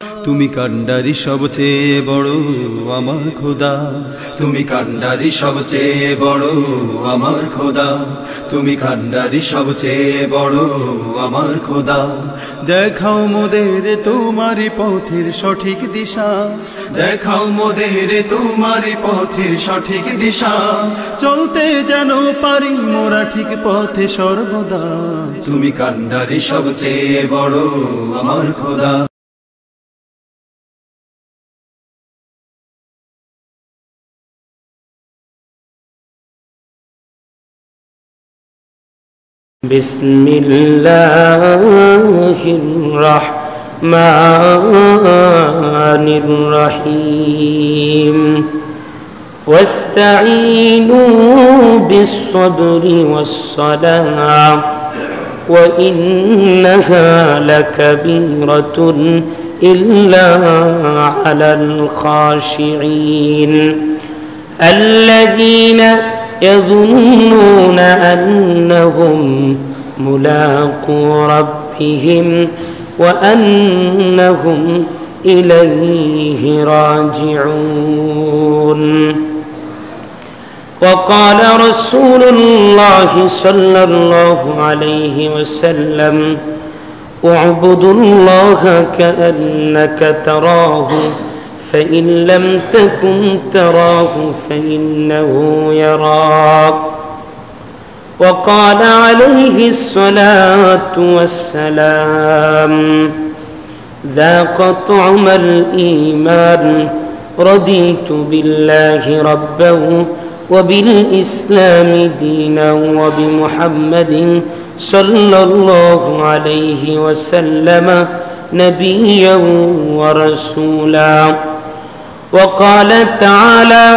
তুমি কান্ডারি সবচেয়ে বড় আমার খোদা, তুমি কান্ডারি সবচেয়ে বড় আমার খোদা, তুমি কান্ডারি সবচেয়ে বড় আমার খোদা। দেখাও মোদের তোমারি পথের সঠিক দিশা, দেখাও মোদের তোমারি পথের সঠিক দিশা, চলতে যেন পারি মোরা ঠিক পথে সর্বদা। তুমি কান্ডারি সবচেয়ে বড় আমার খোদা। بسم الله الرحمن الرحيم واستعينوا بالصبر والصلاة وإنها لكبيرة إلا على الخاشعين الذين يظنون أنهم ملاقو ربهم وأنهم إليه راجعون. وقال رسول الله صلى الله عليه وسلم اعبدوا الله كأنك تراه فإن لم تكن تراه فإنه يراك. وقال عليه الصلاة والسلام ذاق طعم الإيمان رضيت بالله ربا وبالإسلام دينا وبمحمد صلى الله عليه وسلم نبيا ورسولا. وقال تعالى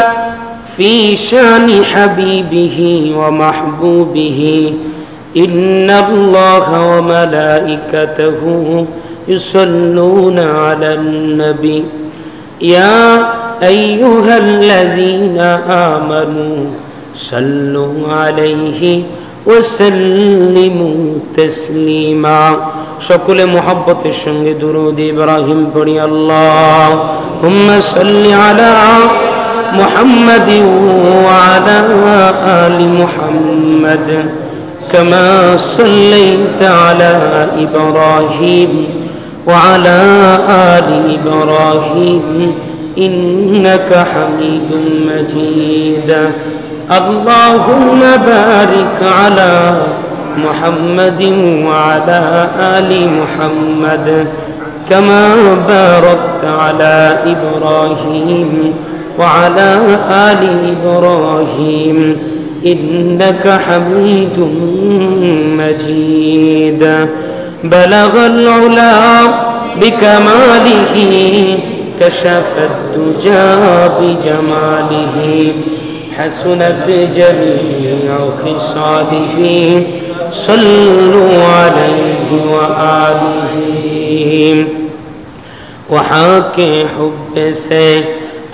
في شان حبيبه ومحبوبه إن الله وملائكته يصلون على النبي يا أيها الذين آمنوا صلوا عليه وسلموا تسليما. সকলে মুহাব্বতের সঙ্গে দুরূদ ইব্রাহিম পড়ি। আল্লাহুম্মা সাল্লি আলা মুহাম্মাদিন ওয়া আলা আলি মুহাম্মাদ কামা সাল্লাইতা আলা ইব্রাহিম ওয়া আলা আলি ইব্রাহিম ইন্নাকা হামিদুম মাজিদ। আল্লাহুম্মা বারিক আলা محمد وعلى آل محمد كما باركت على إبراهيم وعلى آل إبراهيم إنك حميد مجيد. بلغ العلا بكماله كشف الدجى بجماله حسنت جميع خصاله صلوا عليه وآله. وہاں کے حب سے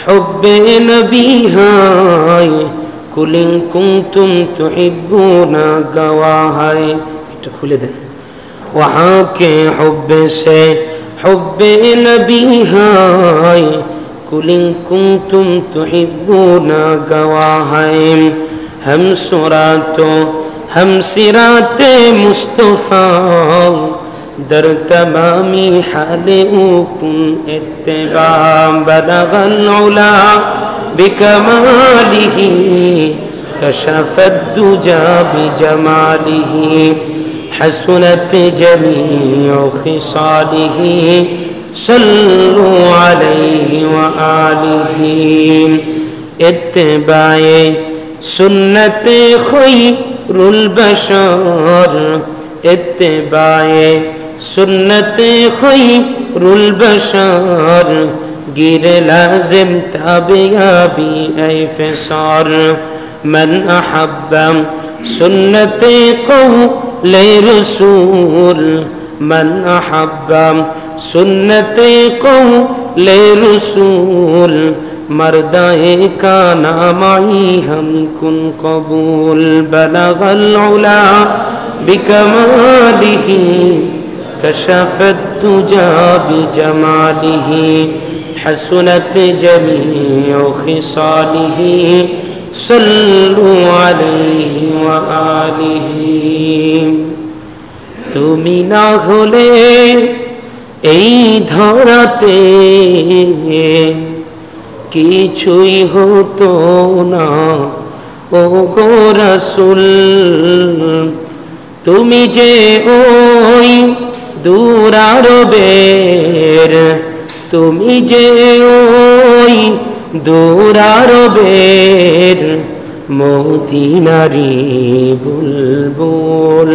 حب نبی ہے قل إن كنتم تحبون گواہ ہے. এটা খুলে দেন। وہاں کے حب سے حب نبی ہے قل إن كنتم تحبون گواہ ہے. ہم سراتوں ہم صراط مصطفیٰ در تمامی حال کن اتباع. بلغ العلا بکمالہ کشف الدجى بجمالہ حسنت جمیع خصالہ صلوا علیہ وآلہ. اتباع سنت خیر البشر اتباع سنت خیر البشر گیر لازم تابعی اے فسار. من احب سنت قول رسول من احب سنت قول رسول مردائے کا نامائی ہم کن قبول. بلغ العلا بکمالہ كشف الدجى بجماله حسنت جميع خصاله صلوا عليه وآله তুমি না হলে এই ধরাতে কিছুই হতো না ও গো রাসূল তুমি যে ওই দূর আরবের তুমি যে ওই দূর আরবের মদিনারি বুলবুল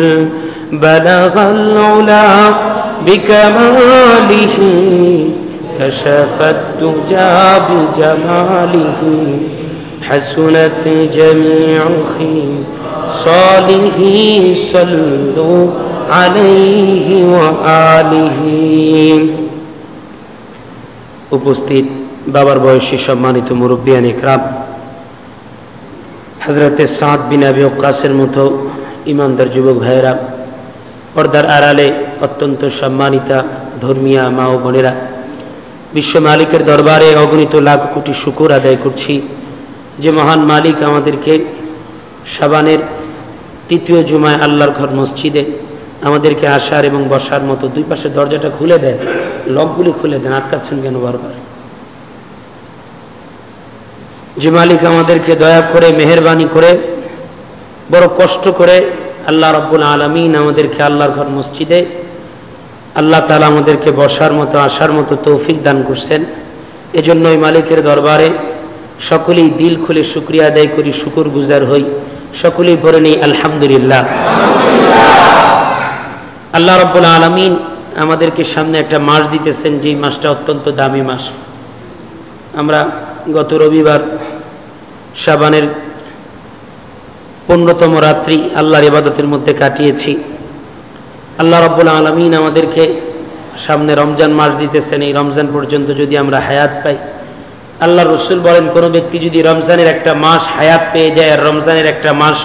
বালাগাল উলা বিকামালিহি কাশাফাত দুজা বিজামালিহি হাসুনাত জামিউ খিসালিহি সাল্লু আলাইহি ওয়া আলিহি উপস্থিত বাবার বয়সী সম্মানিত মুরব্বিয়ান ইকরাম হযরতে সাদ বিন আবি ওয়াক্কাসের মতো ইমানদার যুবক ভাইয়েরা পর্দার আড়ালে অত্যন্ত সম্মানিতা ধর্মীয় মা ও বোনেরা বিশ্ব মালিকের দরবারে অগণিত লাখ কোটি শুকর আদায় করছি যে মহান মালিক আমাদেরকে শাবানের তৃতীয় জুমায় আল্লাহর ঘর মসজিদে আমাদেরকে আসার এবং বসার মতো দুই পাশে দরজাটা খুলে দেন লকগুলি খুলে দেন আটকাচ্ছেন কেন বারবার যে মালিক আমাদেরকে দয়া করে মেহেরবানি করে বড় কষ্ট করে আল্লাহ রাব্বুল আলামিন আমাদেরকে আল্লাহর ঘর মসজিদে আল্লাহ তাআলা আমাদেরকে বসার মতো আসার মতো তৌফিক দান করছেন এজন্য ওই মালিকের দরবারে সকলেই দিল খুলে শুকরিয়া আদায় করি শুকরগুজার হই সকলেই পড়ে নেই আলহামদুলিল্লাহ আল্লাহ রাব্বুল আলামিন আমাদেরকে সামনে একটা মাস দিতেছেন যে মাসটা অত্যন্ত দামি মাস আমরা গত রবিবার শাবানের 15তম রাত্রি আল্লাহর ইবাদতের মধ্যে কাটিয়েছি আল্লাহ রাব্বুল আলামিন আমাদেরকে সামনে রমজান মাস দিতেছেন এই রমজান পর্যন্ত যদি আমরা হায়াত পাই আল্লাহর রাসূল বলেন কোন ব্যক্তি যদি রমজানের একটা মাস হায়াত পেয়ে যায় আর রমজানের একটা মাস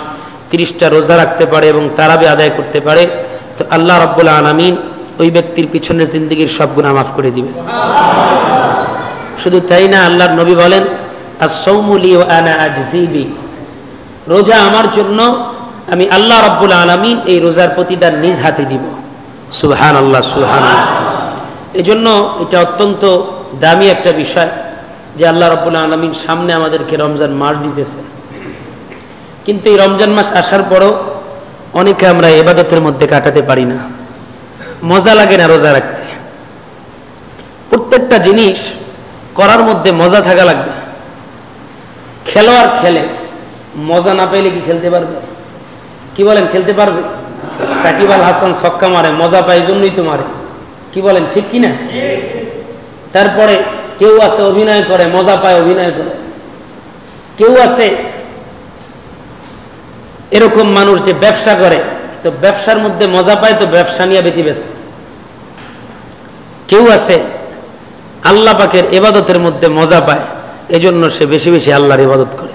30টা রোজা রাখতে পারে এবং তারাবি আদায় করতে পারে তো আল্লাহ রাব্বুল আলামিন ওই ব্যক্তির পিছনের জিন্দেগীর সব গুনাহ মাফ করে দিবেন শুধু তাই না আল্লাহর নবী বলেন আস-সাওমু লি ওয়া আনা আজজি বি রোজা আমার জন্য আমি আল্লাহ রাব্বুল আলামিন এই রোজার প্রতিদান নিজ হাতে দিব সুবহানাল্লাহ সুবহানাল্লাহ এজন্য এটা অত্যন্ত দামি একটা বিষয় যে আল্লাহ রাব্বুল আলামিন সামনে আমাদেরকে রমজান মাস দিতেছে কিন্তু এই রমজান মাস আসার পরও অনেকে আমরা ইবাদতের মধ্যে কাটাতে পারি না মজা লাগে না রোজা রাখতে প্রত্যেকটা জিনিস করার মধ্যে মজা থাকা লাগবে খেলোয়াড় খেলে মজা না পেলে কি খেলতে পারবে কি বলেন খেলতে পারবে সাকিব আল হাসান ছক্কা মারে মজা পায় জন্যই তো মারে কি বলেন ঠিক কি না তারপরে কেউ আছে অভিনয় করে মজা পায় অভিনয় করে কেউ আছে এরকম মানুষ যে ব্যবসা করে তো ব্যবসার মধ্যে মজা পায় তো ব্যবসা নিয়ে ব্যতিব্যস্ত কেউ আছে আল্লাহ পাকের ইবাদতের মধ্যে মজা পায় এজন্য সে বেশি বেশি আল্লাহর ইবাদত করে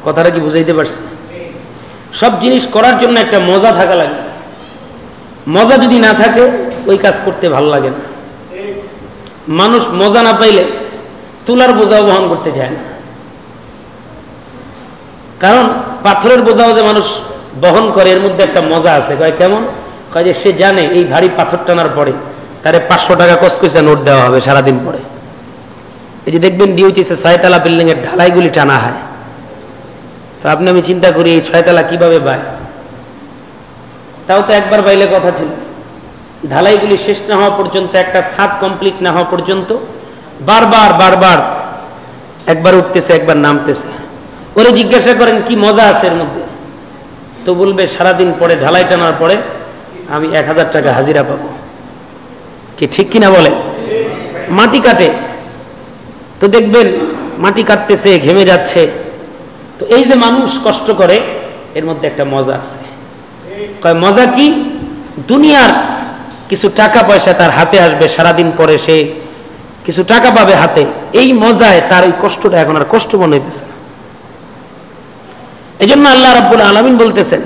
কথাটা কি বুঝাইতে পারছি সব জিনিস করার জন্য একটা মজা থাকা লাগে মজা যদি না থাকে ওই কাজ করতে ভালো লাগে না মানুষ মজা না পাইলে তুলার বোঝাও বহন করতে চায় না কারণ পাথরের বোঝাও যে মানুষ বহন করে এর মধ্যে একটা মজা আছে কয় কেমন কয় যে সে জানে এই ভারী পাথর টানার পরে তারে 500 টাকা কসকসে নোট দেওয়া হবে সারাদিন পরে এই যে দেখবেন ডিউটিসে 6 তলা বিল্ডিং এর ঢালাইগুলি টানা হয় তো আপনি আমি চিন্তা করি এই 6 তলা কিভাবে বায় তাও তো একবার বাইলে কথা ছিল ঢালাইগুলি শেষ না হওয়া পর্যন্ত একটা ছাদ কমপ্লিট না হওয়া পর্যন্ত বারবার বারবার একবার উঠতেছে একবার নামতেছে ওরে জিজ্ঞাসা করেন কি মজা আছে এর মধ্যে তো বলবে সারাদিন পরে ঢালাই টানার পরে আমি 1000 টাকা হাজিরা পাবো কি ঠিক কিনা বলে মাটি কাটে তো দেখবেন মাটি কাটতেছে ঘেমে যাচ্ছে তো এই যে মানুষ কষ্ট করে এর মধ্যে একটা মজা আছে কয় মজা কি দুনিয়ার কিছু টাকা পয়সা তার হাতে আসবে সারাদিন পরে সে কিছু টাকা পাবে হাতে এই মজায় তার এই কষ্টটা এখন আর কষ্ট মনে হইতেছে না এজন্য আল্লাহ রাব্বুল আলামিন বলতেছেন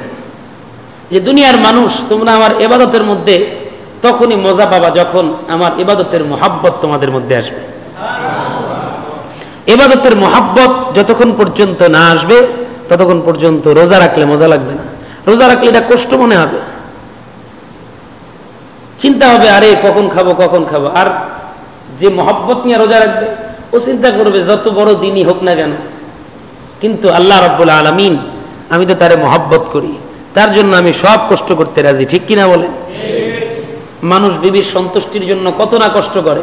যে দুনিয়ার মানুষ তোমরা আমার ইবাদতের মধ্যে তখনই মজা পাবা যখন আমার ইবাদতের মহাব্বত তোমাদের মধ্যে আসবে। ইবাদতের মহাব্বত যতক্ষণ পর্যন্ত না আসবে ততক্ষণ পর্যন্ত রোজা রাখলে মজা লাগবে না। রোজা রাখলে এটা কষ্ট মনে হবে, চিন্তা হবে আরে কখন খাবো কখন খাবো। আর যে মহব্বত নিয়ে রোজা রাখবে ও চিন্তা করবে যত বড় দিনই হোক না কেন, কিন্তু আল্লাহ রাব্বুল আলামিন আমি তো তারে মহব্বত করি, তার জন্য আমি সব কষ্ট করতে রাজি। ঠিক কিনা বলেন? মানুষ বিবির সন্তুষ্টির জন্য কত না কষ্ট করে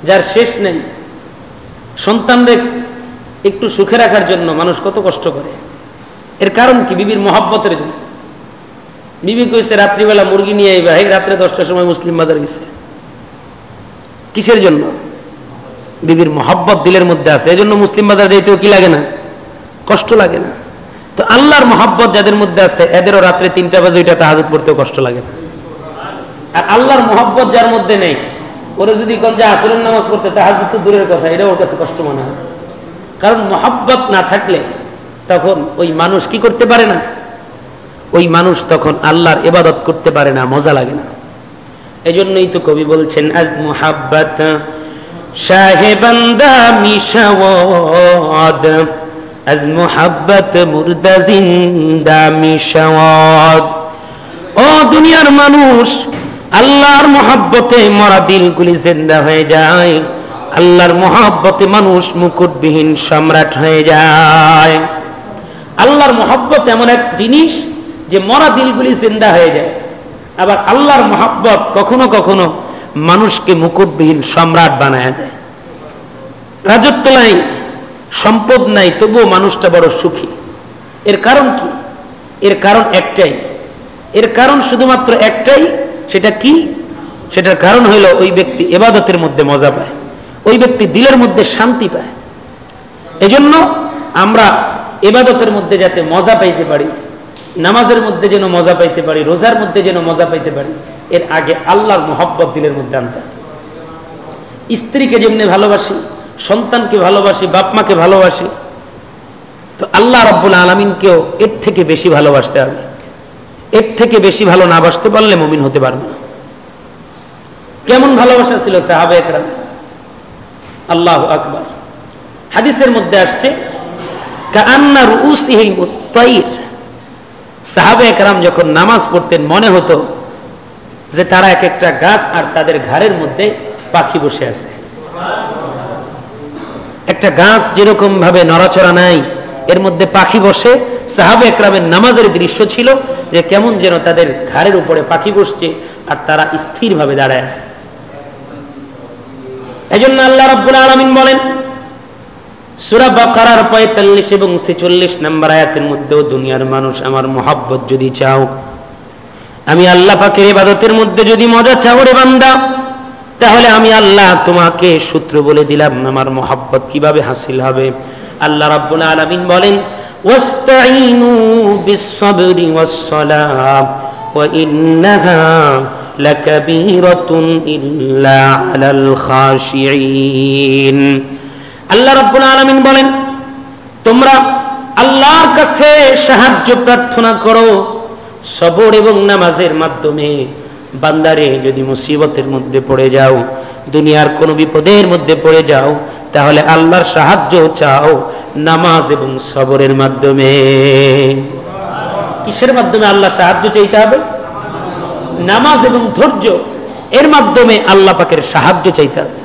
যার শেষ নেই। সন্তানদের একটু সুখে রাখার জন্য মানুষ কত কষ্ট করে। এর কারণ কি? বিবির মহব্বতের জন্য। বিবি কইছে রাত্রিবেলা মুরগি নিয়ে আইবা, রাত্রে 10টার সময় মুসলিম বাজার গেছে। কিসের জন্য? বিবির মহব্বত দিলের মধ্যে আছে, এজন্য মুসলিম বাজার যাইতেও কি লাগে না, কষ্ট লাগে না। তো আল্লাহর মহব্বত যাদের মধ্যে আছে এদেরও রাত্রে 3টা বাজে ওইটা তাহাজ্জুদ পড়তেও কষ্ট লাগে না। আর আল্লাহর মহব্বত যার মধ্যে নেই ওরা যদি কোন যে আসরের নামাজ পড়তে তাহাজ্জুদ তো দূরের কথা, এটা ওর কাছে কষ্ট মনে হয়। কারণ মহব্বত না থাকলে তখন ওই মানুষ কি করতে পারে না, ওই মানুষ তখন আল্লাহর ইবাদত করতে পারে না, মজা লাগে না। এজন্যই তো কবি বলছেন আজ মুহাব্বত শাহে বান্দা মিশাওয়াদ, আজ মুহাব্বত মুর্দা জিন্দা মিশাওয়াদ। ও দুনিয়ার মানুষ, আল্লাহর মহব্বতে মরা দিলগুলি জিন্দা হয়ে যায়, আল্লাহর মহব্বতে মানুষ মুকুটবিহীন সম্রাট হয়ে যায়। আল্লাহর মহব্বত এমন এক জিনিস যে মরা দিলগুলি জিন্দা হয়ে যায়। আবার আল্লাহর মহব্বত কখনো কখনো মানুষকে মুকুটবিহীন সম্রাট বানায় দেয়। রাজত্ব নাই, সম্পদ নাই, তবুও মানুষটা বড় সুখী। এর কারণ কি? এর কারণ একটাই, এর কারণ শুধুমাত্র একটাই। সেটা কি? সেটার কারণ হইল ওই ব্যক্তি ইবাদতের মধ্যে মজা পায়, ওই ব্যক্তি দিলের মধ্যে শান্তি পায়। এজন্য আমরা ইবাদতের মধ্যে যাতে মজা পাইতে পারি, নামাজের মধ্যে যেন মজা পাইতে পারি, রোজার মধ্যে যেন মজা পাইতে পারি, এর আগে আল্লাহর মহব্বত দিলের মধ্যে আনতে। স্ত্রীকে যেমনি ভালোবাসি, সন্তানকে ভালোবাসি, বাপ মাকে ভালোবাসি, তো আল্লাহ রাব্বুল আলামিনকেও এর থেকে বেশি ভালোবাসতে হবে। এর থেকে বেশি ভালো না বাসতে পারলে মুমিন হতে পারবে না। কেমন ভালোবাসা ছিল সাহাবায়ে কেরাম! আল্লাহু আকবার। হাদিসের মধ্যে আসছে কাআন্না রুউসিহিম আত-তায়র। সাহাবায়ে কেরাম যখন নামাজ পড়তেন মনে হতো যে তারা এক একটা গাছ আর তাদের ঘাড়ের মধ্যে পাখি বসে আছে। একটা গাছ যেরকম ভাবে নড়াচড়া নাই, এর মধ্যে পাখি বসে। সাহাবায়ে কেরামের নামাজের দৃশ্য ছিল যে কেমন যেন তাদের ঘাড়ের উপরে পাখি বসছে আর তারা স্থিরভাবে দাঁড়ায় আছে। এজন্য আল্লাহ রাব্বুল আলামিন বলেন সূরা বাকারার 45 এবং 46 নম্বর আয়াতের মধ্যেও, দুনিয়ার মানুষ আমার মহব্বত যদি চাও, আমি আল্লাহ পাকের ইবাদতের মধ্যে যদি মজা চাও রে বান্দা, তাহলে আমি আল্লাহ তোমাকে সূত্র বলে দিলাম আমার মহব্বত কিভাবে হাসিল হবে। আল্লাহ রাব্বুল আলামিন বলেন ওয়াস্তাঈনু বিস-সাবরি ওয়াস-সালাহ ওয়া ইন্নাহা লাকাবীরাতুন ইল্লা আলাল খাশিঈন। আল্লাহ রাব্বুল আলামিন বলেন তোমরা আল্লাহর কাছে সাহায্য প্রার্থনা করো সবর এবং নামাজের মাধ্যমে। বান্দারে যদি মুসিবতের মধ্যে পড়ে যাও, দুনিয়ার কোনো বিপদের মধ্যে পড়ে যাও, তাহলে আল্লাহর সাহায্য চাও নামাজ এবং সবরের মাধ্যমে। কিসের মাধ্যমে আল্লাহ সাহায্য চাইতে হবে? নামাজ এবং ধৈর্য, এর মাধ্যমে আল্লাহ পাকের সাহায্য চাইতে হবে।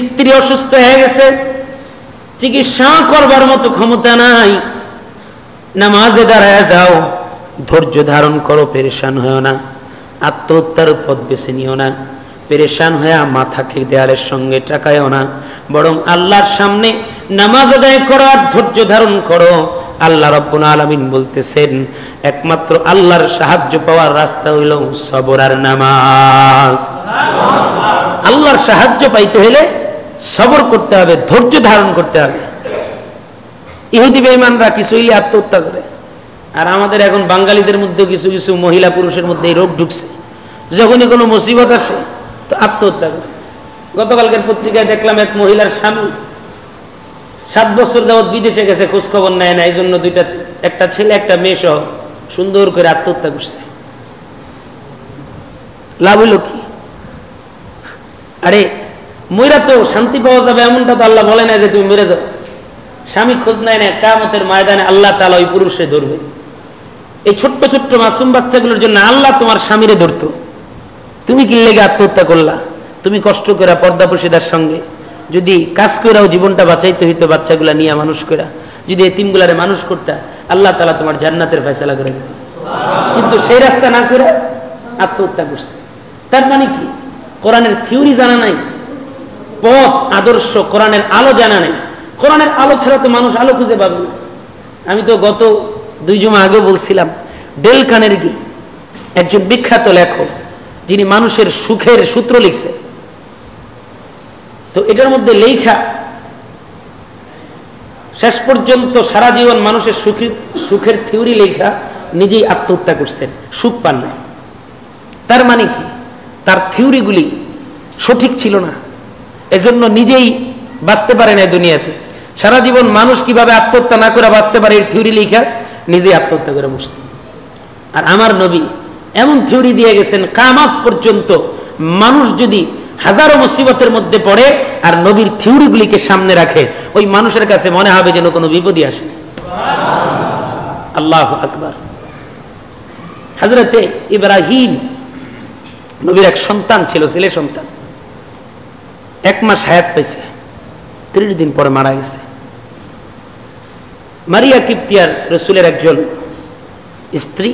স্ত্রী অসুস্থ হয়ে গেছে, চিকিৎসা করবার মতো ক্ষমতা নাই, নামাজে দাঁড়ায় যাও, ধৈর্য ধারণ করো, পেরেশান হয়েও না, আত্মহত্যার পথ বেছে নিও না, পেরেশান হয়ে মাথাকে দেয়ালের সঙ্গে টাকায়ও না, বরং আল্লাহর সামনে নামাজ আদায় করো আর ধৈর্য ধারণ করো। আল্লাহ রাব্বুল আলামিন বলতেছেন একমাত্র আল্লাহর সাহায্য পাওয়ার রাস্তা হইল সবর আর নামাজ। আল্লাহর সাহায্য পাইতে হলে সবর করতে হবে, ধৈর্য ধারণ করতে হবে। ইহুদি বেঈমানরা কিছু হইলে আত্মহত্যা করে, আর আমাদের এখন বাঙালিদের মধ্যে কিছু কিছু মহিলা পুরুষের মধ্যে এই রোগ ঢুকছে, যখনই কোনো মুসিবত আসে তো আত্মহত্যা করে। গতকালকের পত্রিকায় দেখলাম এক মহিলার স্বামী 7 বছর যাবৎ বিদেশে গেছে, খোঁজ খবর নেয় না, এই জন্য একটা ছেলে একটা মেয়ে সহ সুন্দর করে আত্মহত্যা করছে। লাভ হইল কি? আরে মইরা তো শান্তি পাওয়া যাবে এমনটা তো আল্লাহ বলে না যে তুমি মেরে যাও। স্বামী খোঁজ নেয় না, কিয়ামতের ময়দানে আল্লাহ তাআলা ওই পুরুষে ধরবে। এই ছোট্ট ছোট্ট মাসুম বাচ্চাগুলোর জন্য আল্লাহ তোমার স্বামীরে ধরতো, তুমি কি লেগে আত্মহত্যা করলা? তুমি কষ্ট করে পর্দাপর্শিদার সঙ্গে যদি কাজ করেও জীবনটা বাঁচাইতে হইতো, বাচ্চাগুলা নিয়ে মানুষ করে যদি এতিমগুলারে মানুষ করতা, আল্লাহ তাআলা তোমার জান্নাতের ফয়সালা করে দিত। কিন্তু সেই রাস্তা না করে আত্মহত্যা করছে। তার মানে কি? কোরআনের থিওরি জানা নাই, পথ আদর্শ কোরআনের আলো জানা নাই। কোরআনের আলো ছাড়া তো মানুষ আলো খুঁজে পাবে না। আমি তো গত 2 জুমা আগে বলছিলাম, ডেল কার্নেগি একজন বিখ্যাত লেখক, যিনি মানুষের সুখের সূত্র লিখছে। তো এটার মধ্যে লেখা শেষ পর্যন্ত সারা জীবন মানুষের সুখের থিওরি লেখা, নিজেই আত্মহত্যা করছেন, সুখ পান না। তার মানে কি? তার থিওরিগুলি সঠিক ছিল না, এজন্য নিজেই বাঁচতে পারে না দুনিয়াতে। সারা জীবন মানুষ কিভাবে আত্মহত্যা না করে বাঁচতে পারে এই থিওরি লেখা, নিজেই আত্মহত্যা করে বসছে। আর আমার নবী এমন থিওরি দিয়ে গেছেন, কিয়ামত পর্যন্ত মানুষ যদি হাজারো মুসিবতের মধ্যে পড়ে আর নবীর থিওরিগুলিকে সামনে রাখে, ওই মানুষের কাছে মনে হবে যেন কোনো বিপদই আসে। আল্লাহু আকবার। হযরতে ইব্রাহিম নবীর এক সন্তান ছিল, ছেলে সন্তান। 1 মাস হায়াত পেয়েছে, 30 দিন পরে মারা গেছে। মারিয়া কিপ্তিয়ার রাসূলের একজন স্ত্রী,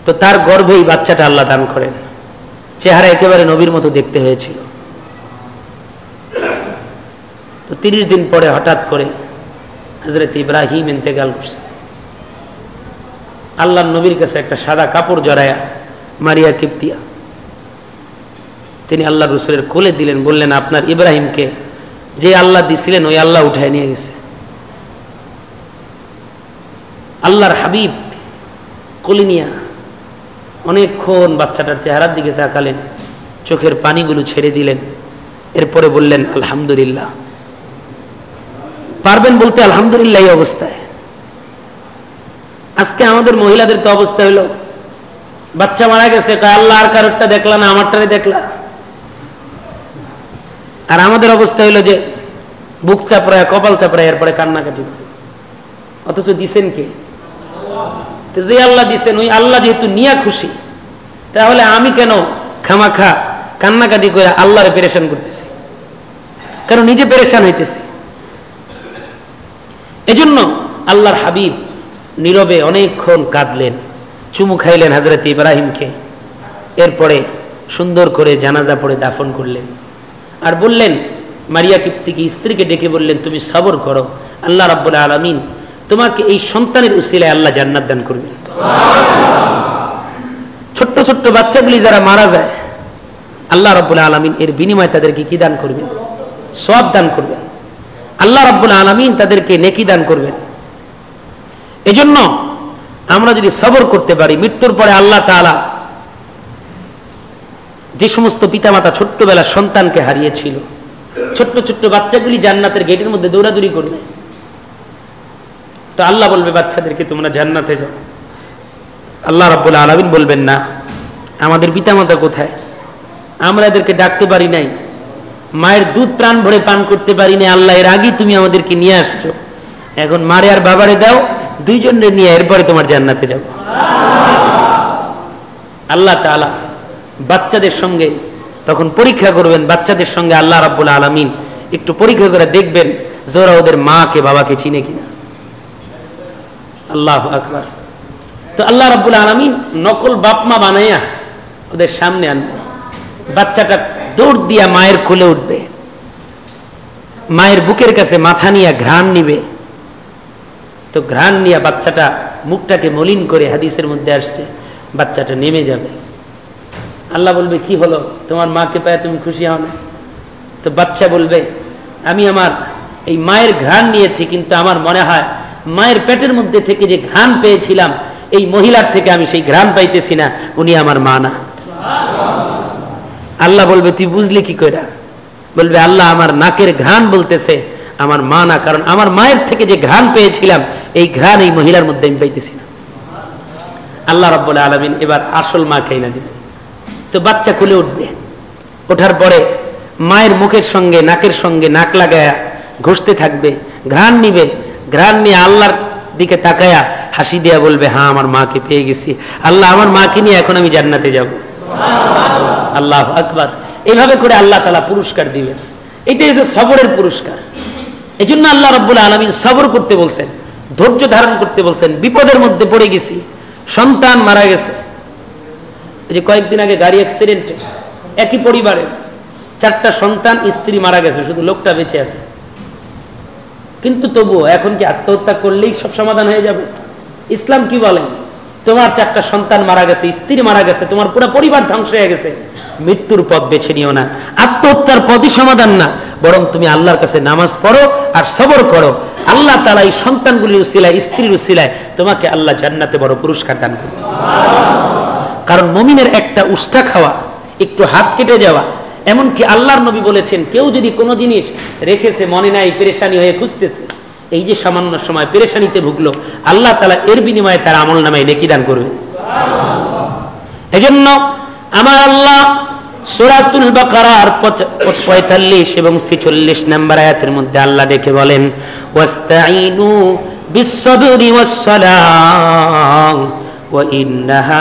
তো তার গর্ভেই বাচ্চাটা আল্লাহ দান করেন। চেহারা একেবারে নবীর মতো দেখতে হয়েছিল। তো 30 দিন পরে হঠাৎ করে হযরত ইব্রাহিম ইন্তেকাল করছে। আল্লাহর নবীর কাছে একটা সাদা কাপড় জড়ায়া মারিয়া কিপ্তিয়া তিনি আল্লাহর রাসূলের কোলে দিলেন, বললেন, আপনার ইব্রাহিমকে যে আল্লাহ দিছিলেন ওই আল্লাহ উঠায় নিয়ে গেছে। আল্লাহর হাবিব কোলে নিয়া অনেকক্ষণ বাচ্চাটার চেহারার দিকে তাকালেন, চোখের পানিগুলো ছেড়ে দিলেন, এরপরে বললেন, আলহামদুলিল্লাহ। পারবেন বলতে আলহামদুলিল্লাহ এই অবস্থায়? আজকে আমাদের মহিলাদের তো অবস্থা হলো, বাচ্চা মারা গেছে, আল্লাহ আর কারোরটা দেখলা না, আমারটারে দেখলা। আর আমাদের অবস্থা হলো যে বুক চাপড়ায়, কপাল চাপড়ায়, এরপরে কান্নাকাটি। অথচ দিছেন কে? তো যে আল্লাহ দিছেন ওই আল্লাহ যেহেতু নিয়া খুশি, তাহলে আমি কেন খামাখা কান্নাকাটি করে আল্লাহরে পেরেশান করতেছি? কারণ নিজে পেরেশান হইতেছি। এজন্য আল্লাহর হাবিব নীরবে অনেকক্ষণ কাঁদলেন, চুমু খাইলেন হযরত ইব্রাহিমকে, এরপরে সুন্দর করে জানাজা পড়ে দাফন করলেন। আর বললেন, মারিয়া কিপ্তিকে স্ত্রীকে ডেকে বললেন, তুমি সবর করো, আল্লাহ রাব্বুল আলামিন তোমাকে এই সন্তানের উসিলায় আল্লাহ জান্নাত দান করবেন। ছোট্ট ছোট্ট বাচ্চাগুলি যারা মারা যায়, আল্লাহ রাব্বুল আলামিন এর বিনিময়ে তাদেরকে কি দান করবেন? সওয়াব দান করবেন। আল্লাহ রাব্বুল আলামিন তাদেরকে নেকি দান করবেন। এজন্য আমরা যদি সবর করতে পারি, মৃত্যুর পরে আল্লাহ তাআলা যে সমস্ত পিতামাতা ছোট্টবেলা সন্তানকে হারিয়েছিল, ছোট্ট ছোট্ট বাচ্চাগুলি জান্নাতের গেটের মধ্যে দৌড়াদৌড়ি করবে, তো আল্লাহ বলবে বাচ্চাদেরকে তোমরা জান্নাতে যাও। আল্লাহ রাব্বুল আলামিন বলবেন, না, আমাদের পিতামাতা কোথায়? আমরা এদেরকে ডাকতে পারি নাই, মায়ের দুধ প্রাণ ভরে পান করতে পারি নাই, আল্লাহ এর আগেই তুমি আমাদেরকে নিয়ে আসছো, এখন মারে আর বাবারে দাও, দুইজনে নিয়ে এরপরে তোমার জান্নাতে যাও। আল্লাহ তাআলা বাচ্চাদের সঙ্গে তখন পরীক্ষা করবেন, বাচ্চাদের সঙ্গে আল্লাহ রাব্বুল আলামিন একটু পরীক্ষা করে দেখবেন যে ওরা ওদের মাকে বাবাকে চিনে কিনা। আল্লাহু আকবার। তো আল্লাহ রাব্বুল আলামিন নকল বাপ মা বানাইয়া ওদের সামনে আনবে, বাচ্চাটা দৌড় দিয়া মায়ের কোলে উঠবে, মায়ের বুকের কাছে মাথা নিয়ে ঘ্রাণ নিবে। তো ঘ্রাণ নিয়ে বাচ্চাটা মুখটাকে মলিন করে, হাদিসের মধ্যে আসছে, বাচ্চাটা নেমে যাবে। আল্লাহ বলবে, কি হলো, তোমার মাকে পায় তুমি খুশি হও না? তো বাচ্চা বলবে, আমি আমার এই মায়ের ঘ্রাণ নিয়েছি, কিন্তু আমার মনে হয় মায়ের পেটের মধ্যে থেকে যে ঘ্রাণ পেয়েছিলাম এই মহিলার থেকে আমি সেই ঘ্রাণ পাইতেছি না, উনি আমার মা না। আল্লাহ বলবে, তুই বুঝলি কি কইরা? বলবে, আল্লাহ আমার নাকের ঘ্রাণ বলতেছে আমার মা না, কারণ আমার মায়ের থেকে যে ঘ্রাণ পেয়েছিলাম এই ঘ্রাণ এই মহিলার মধ্যে আমি পাইতেছি না। আল্লাহ রাব্বুল আলামিন এবার আসল মা খাইনা দিবেন। তো বাচ্চা কোলে উঠবে, ওঠার পরে মায়ের মুখের সঙ্গে নাকের সঙ্গে নাক লাগায়া ঘষতে থাকবে, ঘ্রাণ নিবে, ঘ্রাণ নিয়ে আল্লাহর দিকে তাকায়া হাসি দিয়া বলবে, হ্যাঁ আমার মাকে পেয়ে গেছি, আল্লাহ আমার মাকে নিয়ে এখন আমি জান্নাতে যাব। আল্লাহু আকবার। এইভাবে করে আল্লাহ তাআলা পুরস্কার দিবেন। এটাই হচ্ছে সবরের পুরস্কার। এই জন্য আল্লাহ রাব্বুল আলামিন সবর করতে বলছেন, ধৈর্য ধারণ করতে বলছেন। বিপদের মধ্যে পড়ে গেছি, সন্তান মারা গেছে। এই যে কয়েকদিন আগে গাড়ি অ্যাক্সিডেন্টে একই পরিবারের 4টা সন্তান, স্ত্রী মারা গেছে, শুধু লোকটা বেঁচে আছে। কিন্তু তবুও এখন কি আত্মহত্যা করলেই সব সমাধান হয়ে যাবে? ইসলাম কি বলেন? তোমার 4টা সন্তান মারা গেছে, স্ত্রী মারা গেছে, তোমার পুরো পরিবার ধ্বংস হয়ে গেছে, মৃত্যুর পথ বেছে নিও না। আত্মহত্যার পথই সমাধান না, বরং তুমি আল্লাহর কাছে নামাজ পড়ো আর সবর করো। আল্লাহ তাআলা এই সন্তানগুলির উসিলায়, স্ত্রীর উসিলায় তোমাকে আল্লাহ জান্নাতে বড় পুরস্কার দান করবে। কারণ মুমিনের একটা উষ্টা খাওয়া, একটু হাত কেটে যাওয়া, এমনকি আল্লাহর নবী বলেছেন, কেউ যদি কোনো জিনিস রেখেছে মনে নাই, পেরেশানি হয়ে খুঁজতেছে, এই যে সামান্য সময় পেরেশানিতে ভুগলো, আল্লাহ তাআলা এর বিনিময়ে তার আমল নামায় নেকি দান করবে। এজন্য আমার আল্লাহ সূরাতুল বাকারার 45 এবং 46 নম্বর আয়াতের মধ্যে আল্লাহ দেখে বলেন, ওয়াস্তাঈনু বিস-সাবরি ওয়াস-সালাহ ওয়া ইন্নাহা